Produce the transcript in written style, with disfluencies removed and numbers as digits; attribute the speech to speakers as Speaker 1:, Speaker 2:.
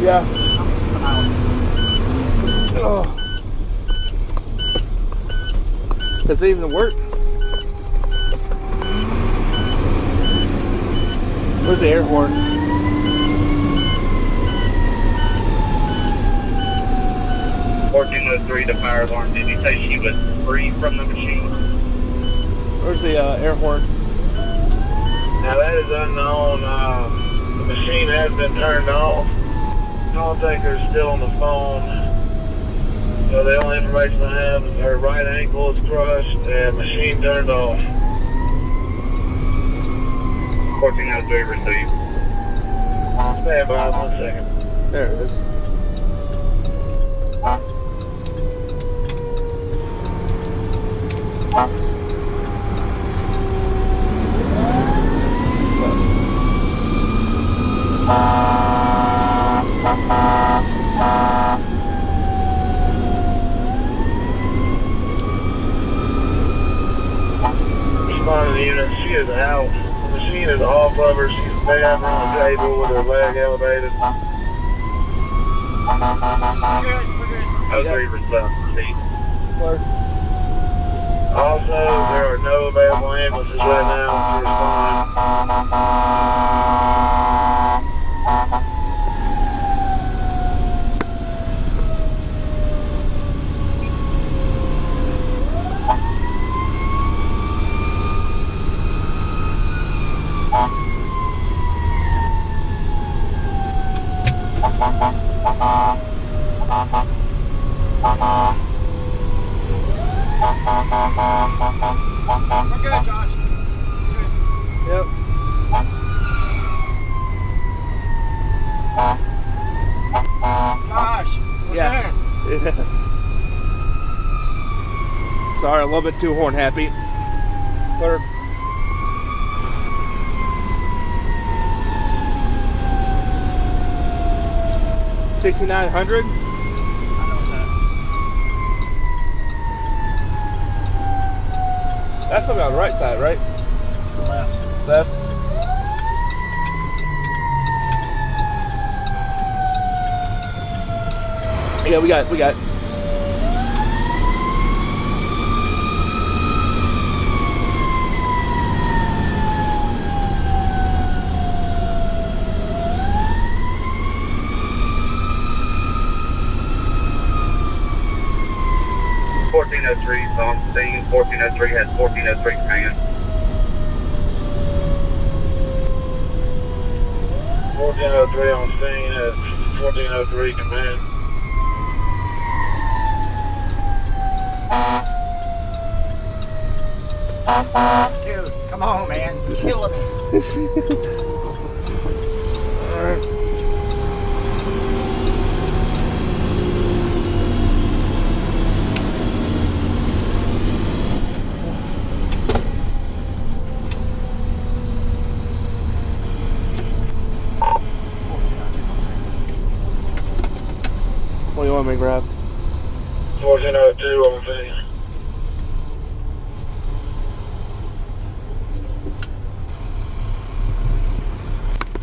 Speaker 1: Yeah. Oh. Does it even work? Where's the air horn?
Speaker 2: The fire alarm. Did you say she was free from the machine?
Speaker 1: Where's the air horn?
Speaker 2: Now that is unknown. The machine has been turned off. Call taker is still on the phone. So the only information I have is her right ankle is crushed and machine turned off. 1403 received. Stand by 1 second.
Speaker 1: There it is.
Speaker 2: Respond to the unit. She is out. The machine is off of her. She's down on the table with her leg elevated.
Speaker 1: We're good.
Speaker 2: Received.
Speaker 1: Clerk.
Speaker 2: Also, there are no available ambulances right now to respond.
Speaker 3: We're good, Josh. Good.
Speaker 1: Yep.
Speaker 3: Josh, we're
Speaker 1: Yeah.
Speaker 3: good.
Speaker 1: Yeah. Sorry, a little bit too horn happy. Clerk. $6,900.
Speaker 3: I know that.
Speaker 1: That's gonna be on the right side, right?
Speaker 3: Left.
Speaker 1: Left. Yeah, we got.
Speaker 2: 1403 is on scene. 1403 has 1403 command. 1403 on scene has 1403 command.
Speaker 3: Dude, come on, man. You're killing me.
Speaker 1: Alright. What do you want me to grab?
Speaker 2: 1402 on scene.